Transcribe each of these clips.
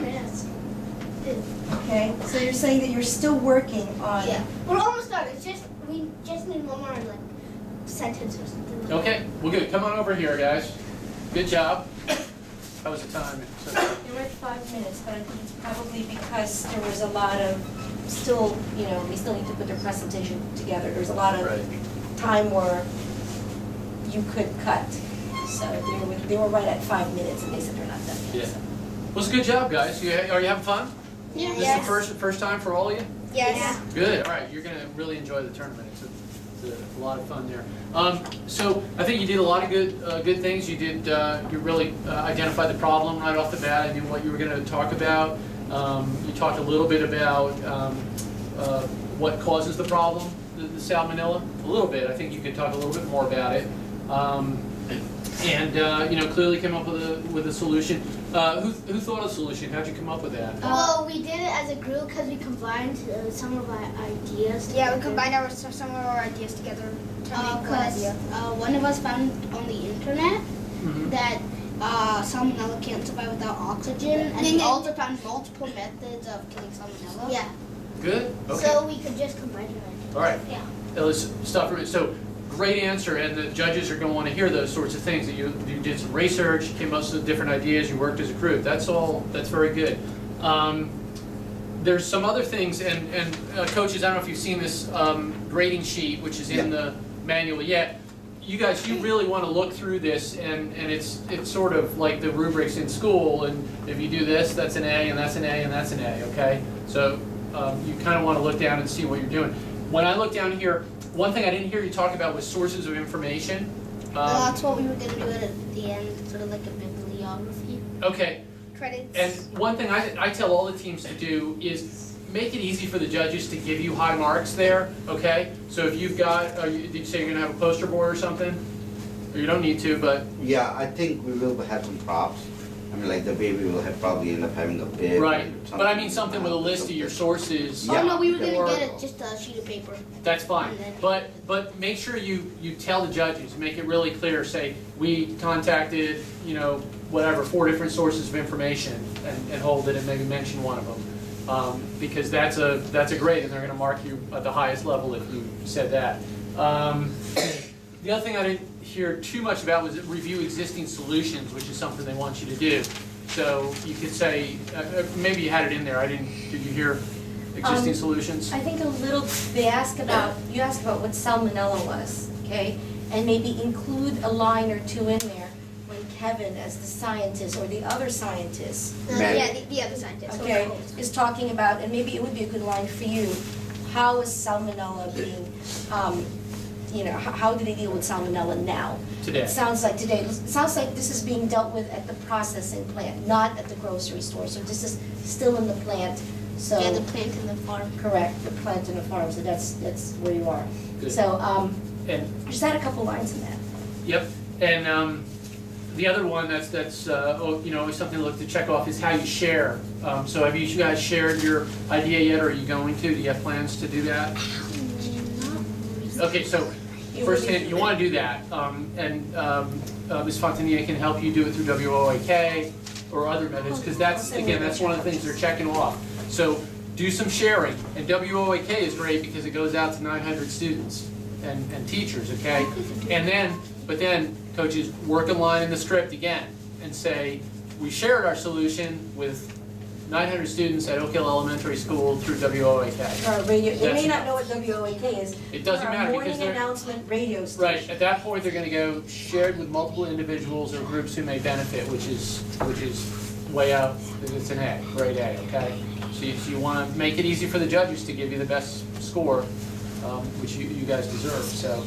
minutes. Okay, so you're saying that you're still working on. Yeah, we're almost done. It's just we just need one more like sentence or something. Okay, well good. Come on over here, guys. Good job. How was the time? You're at 5 minutes, but I think it's probably because there was a lot of, still, they still need to put their presentation together. There's a lot of Right. time where you could cut. So they were right at 5 minutes and they said they're not done yet. Yeah. So. Well, it's a good job, guys. Are you having fun? Yeah. This is the first time for all of you? Yes. Good. All right. You're going to really enjoy the tournament. It's a lot of fun there. So I think you did a lot of good things. You did. You really identified the problem right off the bat. I knew what you were going to talk about. You talked a little bit about what causes the problem, the salmonella. A little bit. I think you could talk a little bit more about it. And clearly came up with a solution. Who thought of the solution? How'd you come up with that? Well, we did it as a group because we combined some of our ideas. Yeah, we together. combined some of our ideas together to make one Because idea. one of us found on the internet Mhm. that salmonella can't survive without oxygen, and we also found multiple methods of killing salmonella. Yeah. Good. Okay. So we could just combine our ideas. All right. Yeah. Let's stop for a minute. So, great answer, and the judges are going to want to hear those sorts of things. That you did some research, came up with some different ideas, you worked as a group. That's very good. There's some other things, and coaches, I don't know if you've seen this grading sheet, which is in the manual yet. You guys, you really want to look through this, and it's sort of like the rubrics in school, and if you do this, that's an A, and that's an A, and that's an A, okay? So you kind of want to look down and see what you're doing. When I look down here, one thing I didn't hear you talk about was sources of information. That's what we were going to do at the end, sort of like a bibliography. Okay, Credits. and one thing I tell all the teams to do is make it easy for the judges to give you high marks there, okay? So if you've got, did you say you're going to have a poster board or something? Or you don't need to, but, Yeah, I think we will have some props. I mean, like the baby will probably end up having a bib. right. or But I mean something with a list of your sources. Yeah. Oh no, we were Or- going to get just a sheet of paper. That's fine, but make sure you tell the judges, make it really clear, say, we contacted, 4 different sources of information, and hold it and maybe mention one of them. Because that's a grade, and they're gonna mark you at the highest level if you said that. The other thing I didn't hear too much about was review existing solutions, which is something they want you to do. So you could say, maybe you had it in there, did you hear existing solutions? I think you asked about what salmonella was, okay? And maybe include a line or two in there when Kevin, as the scientist, or the other scientist, Yeah, the other scientist. okay, is talking about, and maybe it would be a good line for you, how is salmonella being, how do they deal with salmonella now? Today. It sounds like this is being dealt with at the processing plant, not at the grocery store. So this is still in the plant, so. Yeah, the plant in the farm. Correct, the plant in the farm, so that's where you are. Good. So, And just add a couple lines in that. Yep, and the other one that's always something to look to check off is how you share. So have you guys shared your idea yet, or are you going to? Do you have plans to do that? Okay, so first thing, you want to do that, and Ms. Fontanier can help you do it through WOAK or other methods, because that's one of the things they're checking off. So do some sharing, and WOAK is great because it goes out to 900 students and teachers, okay? But then coaches work a line in the script again and say, we shared our solution with 900 students at Oak Hill Elementary School through WOAK. Radio, they may not know what WOAK is. It doesn't matter because Morning they're, announcement radio station. right, at that point, they're gonna go shared with multiple individuals or groups who may benefit, which is way up, it's an A, grade A, okay? So you wanna make it easy for the judges to give you the best score, which you guys deserve, so.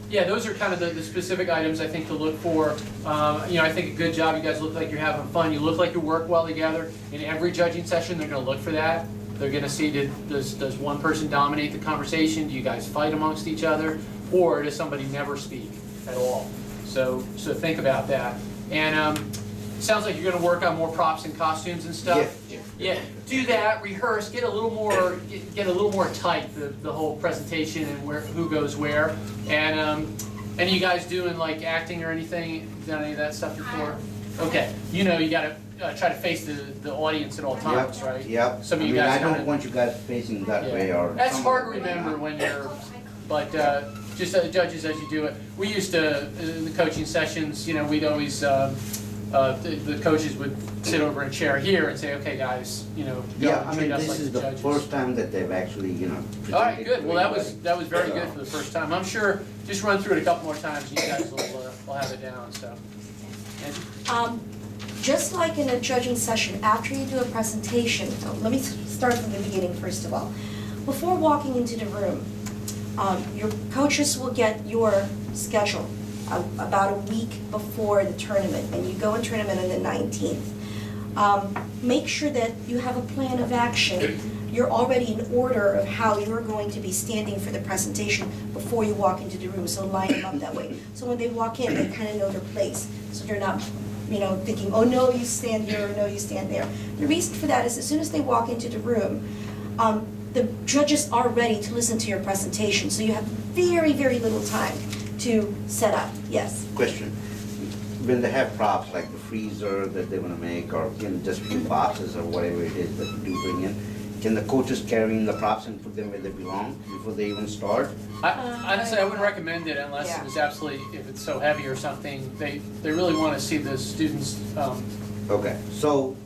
Yeah, those are kind of the specific items I think to look for. I think a good job, you guys look like you're having fun, you look like you work well together. In every judging session, they're gonna look for that. They're gonna see, does one person dominate the conversation? Do you guys fight amongst each other? Or does somebody never speak at all? So think about that. And sounds like you're gonna work on more props and costumes and stuff. Yeah, do that, rehearse, get a little more tight, the whole presentation and who goes where. And any of you guys doing like acting or anything, done any of that stuff before? Okay, you gotta try to face the audience at all times, right? Yep. Some of you guys I don't kinda- want you guys facing that Yeah. way or. That's some hard to other way. remember when you're, but just judges as you do it. We used to, in the coaching sessions, you know, we'd always, the coaches would sit over a chair here and say, okay, guys, you know, go Yeah, and I treat mean, us this like is the the judges. first time that they've actually, you know. All right, presented good. to Well, anybody. that was very So- good for the first time. I'm sure, just run through it a couple more times, and you guys will have it down, so. Angie? Just like in a judging session, after you do a presentation, so let me start from the beginning first of all. Before walking into the room, your coaches will get your schedule about a week before the tournament, and you go in tournament on the 19th. Make sure that you have a plan of action. You're already in order of how you're going to be standing for the presentation before you walk into the room, so line them up that way. So when they walk in, they kind of know their place, so they're not, you know, thinking, oh, no, you stand here, or no, you stand there. The reason for that is as soon as they walk into the room, the judges are ready to listen to your presentation, so you have very, very little time to set up. Yes? Question, when they have props like the freezer that they wanna make, or, you know, just few boxes or whatever it is that you do bring in, can the coaches carry in the props and put them where they belong before they even start? Honestly, I wouldn't recommend it unless Yeah. it was absolutely, if it's so heavy or something. They really want to see the students, Okay, so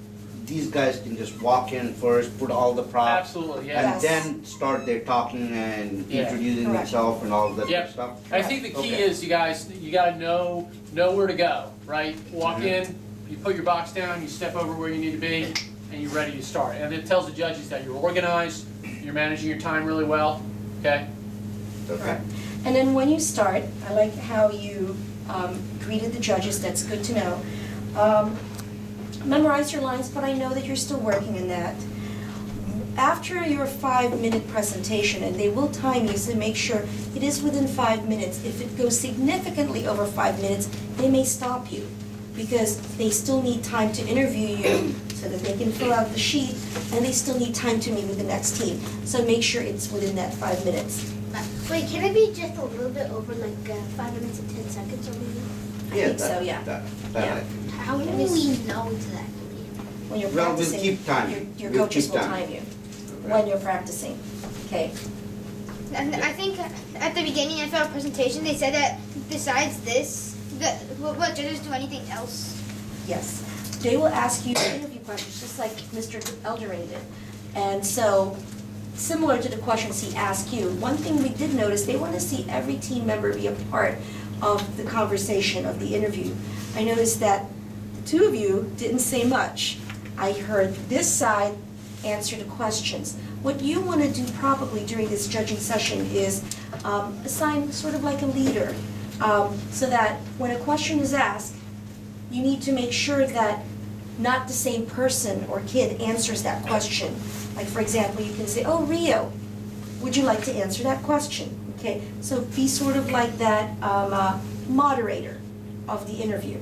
these guys can just walk in first, put all the props, absolutely, yeah. and Yes. then start their talking and Yeah. introducing Correct. themselves and all of that good Yep. stuff? I think the key Okay. is, you guys, you gotta know where to go, right? Walk Mhm. in, you put your box down, you step over where you need to be, and you're ready to start. And it tells the judges that you're organized, you're managing your time really well, okay? Okay. And then when you start, I like how you greeted the judges, that's good to know. Memorize your lines, but I know that you're still working on that. After your 5-minute presentation, and they will time you, so make sure it is within 5 minutes. If it goes significantly over 5 minutes, they may stop you, because they still need time to interview you so that they can fill out the sheet, and they still need time to meet with the next team. So make sure it's within that 5 minutes. Wait, can it be just a little bit over, like 5 minutes and 10 seconds or maybe? I think so, yeah. That Yeah. I think. How do we know exactly? When you're Well, we'll practicing, keep time. your We'll coaches keep will time. time you when you're practicing, okay? And I think at the beginning of our presentation, they said that besides this, what judges do anything else? Yes. They will ask you interview questions, just like Mr. Eldering did. And so, similar to the questions he asked you, one thing we did notice, they want to see every team member be a part of the conversation, of the interview. I noticed that the two of you didn't say much. I heard this side answer the questions. What you want to do probably during this judging session is assign sort of like a leader, so that when a question is asked, you need to make sure that not the same person or kid answers that question. Like, for example, you can say, oh, Rio, would you like to answer that question? Okay, so be sort of like that moderator of the interview.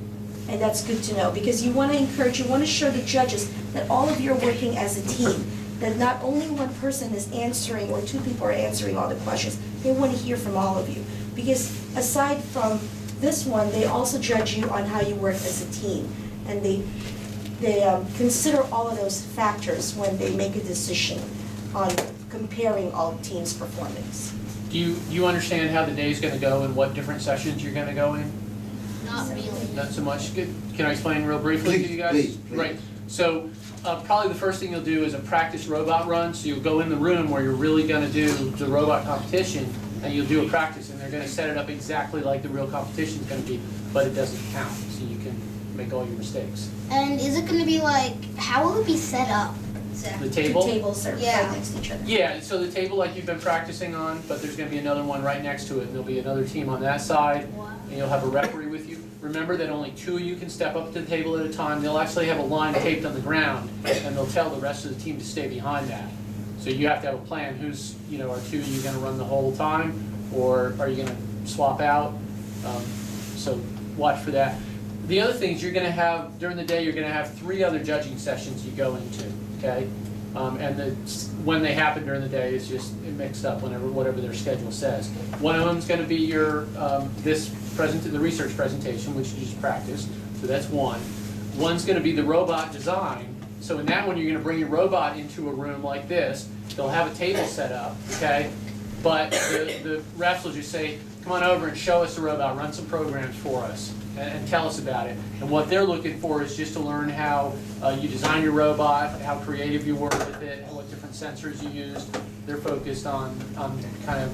And that's good to know, because you want to encourage, you want to show the judges that all of you are working as a team, that not only one person is answering or two people are answering all the questions, they want to hear from all of you. Because aside from this one, they also judge you on how you work as a team. And they consider all of those factors when they make a decision on comparing all teams' performance. Do you understand how the day's gonna go and what different sessions you're gonna go in? Not really. Not so much. Can I explain real briefly to you guys? Please. Right. So probably the first thing you'll do is a practice robot run. So you'll go in the room where you're really going to do the robot competition, and you'll do a practice, and they're going to set it up exactly like the real competition is going to be, but it doesn't count, so you can make all your mistakes. And is it going to be like, how will it be set up? The table? Two tables are Yeah. right next to each other. Yeah, so the table like you've been practicing on, but there's going to be another one right next to it, and there'll be another team on that side, and you'll have a referee with you. Remember that only 2 of you can step up to the table at a time. They'll actually have a line taped on the ground, and they'll tell the rest of the team to stay behind that. So you have to have a plan. Who's, are 2 of you going to run the whole time, or are you going to swap out? So watch for that. The other things you're going to have, during the day, you're going to have 3 other judging sessions you go into, okay? And when they happen during the day is just mixed up whatever their schedule says. One of them is going to be your the research presentation, which you just practiced. So that's one. One's gonna be the robot design. So in that one, you're gonna bring your robot into a room like this. They'll have a table set up, okay? But the reps will just say, come on over and show us the robot, run some programs for us, and tell us about it. And what they're looking for is just to learn how you design your robot, how creative you were with it, what different sensors you used. They're focused on kind of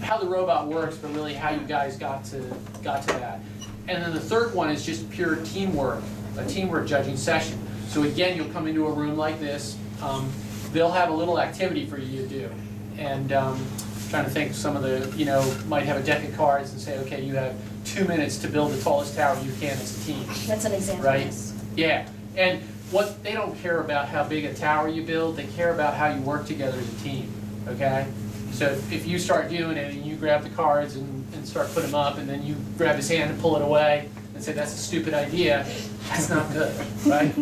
how the robot works, but really how you guys got to that. And then the third one is just pure teamwork, a teamwork judging session. So again, you'll come into a room like this. They'll have a little activity for you to do. And trying to think, some of the, might have a deck of cards and say, okay, you have 2 minutes to build the tallest tower you can as a team. That's an example, Right. yes. Yeah, and what they don't care about how big a tower you build, they care about how you work together as a team, okay? So if you start doing it and you grab the cards and start putting them up, and then you grab his hand and pull it away and say, that's a stupid idea, that's not good, right?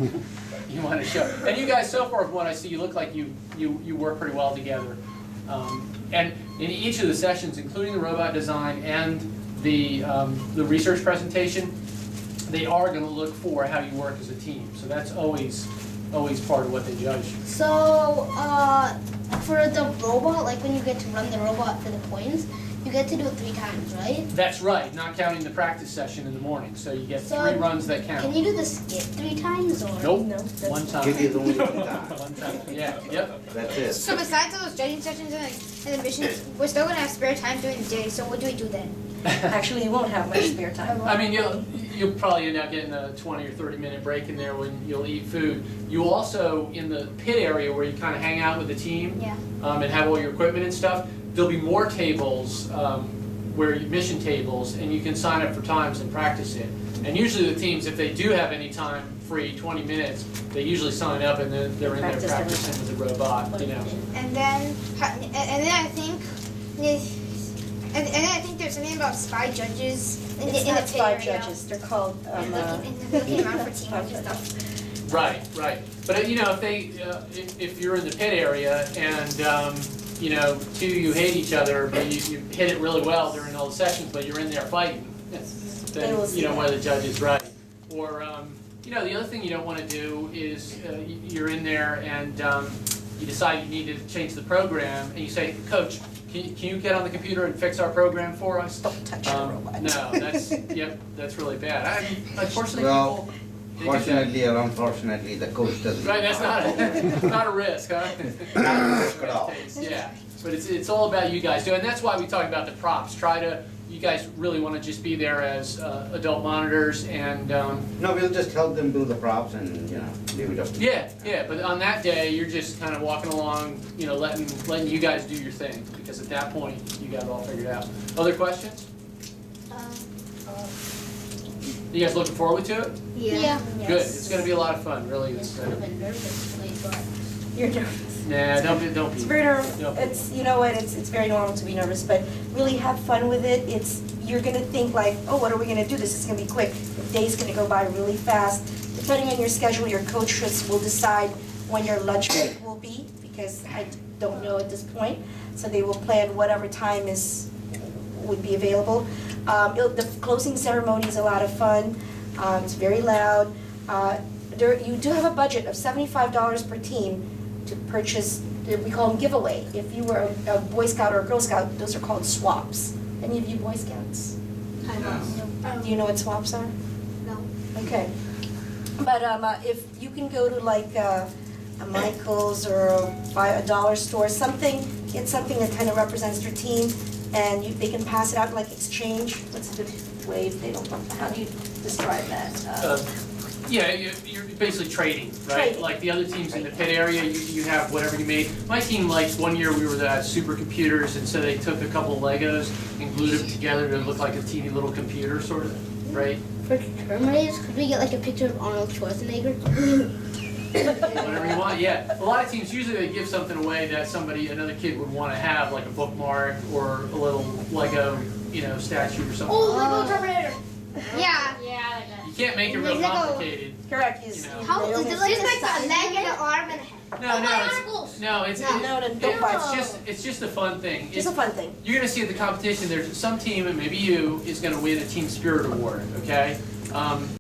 You want to show. And you guys, so far from what I see, you look like you work pretty well together. And in each of the sessions, including the robot design and the research presentation, they are going to look for how you work as a team. So that's always part of what they judge. So, for the robot, like when you get to run the robot for the points, you get to do it 3 times, right? That's right, not counting the practice session in the morning. So you get So, 3 runs that count. Can you do the skip 3 times or? Nope, No, that's one time. Give you the only 1 time. One time, yeah, yep. That's it. So besides those judging sessions and the missions, we're still gonna have spare time during the day. So what do we do then? Actually, you won't have much spare time. I mean, you'll probably end up getting a 20 or 30-minute break in there when you'll eat food. You also, in the pit area where you kind of hang out with the team Yeah. and have all your equipment and stuff, there'll be more tables, mission tables, and you can sign up for times and practice it. And usually the teams, if they do have any time free, 20 minutes, they usually sign up and then they're in there Practice practicing with the robot, And then I think. And then I think there's something about spy judges in It's the not pit spy area. judges, they're called, And looking around for teamwork and stuff. Right. But if you're in the pit area and two you hate each other, but you hit it really well during all the sessions, but you're in there fighting, They will then see one that. of the judges right. Or the other thing you don't want to do is you're in there and you decide you need to change the program, and you say, Coach, can you get on the computer and fix our program for us? don't touch the robot. No, that's really bad. Unfortunately, Well, people. They do that. fortunately or unfortunately, the coach doesn't. Right, that's not a risk, huh? Not a risk at all. Yeah, but it's all about you guys doing. And that's why we talk about the props. You guys really want to just be there as adult monitors and. No, we'll just help them build the props and, leave it up to them. Yeah, but on that day, you're just kind of walking along, letting you guys do your thing, because at that point, you got it all figured out. Other questions? You guys looking forward to it? Yeah. Good, it's gonna be a lot of fun, really. It's kind of a nervous way, but. You're nervous. Nah, don't be. It's very nervous. Don't be. It's, you know what, it's very normal to be nervous, but really have fun with it. You're gonna think like, oh, what are we gonna do? This is gonna be quick. The day's gonna go by really fast. Depending on your schedule, your coach will decide when your lunch break will be, because I don't know at this point. So they will plan whatever time would be available. The closing ceremony is a lot of fun. It's very loud. You do have a budget of $75 per team to purchase, we call them giveaway. If you were a Boy Scout or a Girl Scout, those are called swaps. Any of you Boy Scouts? Do you know what swaps are? No. Okay. But if you can go to like a Michael's or a dollar store, get something that kind of represents your team, and they can pass it out like exchange. What's the way they don't? How do you describe that? You're basically trading, right? Trading. Like the other teams in the pit area, you have whatever you made. My team, like one year we were the supercomputers, and so they took a couple of Legos and glued them together to look like a teeny little computer, sort of, right? For Terminators, could we get like a picture of Arnold Schwarzenegger? Whatever you want, yeah. A lot of teams, usually they give something away that another kid would want to have, like a bookmark or a little Lego, statue or something. Lego Terminator. Yeah. You can't make it real Lego. complicated. Correct. How is it like Just like a a leg and an arm and a head. It's just a fun thing. Just a fun thing. You're gonna see at the competition, there's some team, and maybe you, is gonna win a Team Spirit Award, okay?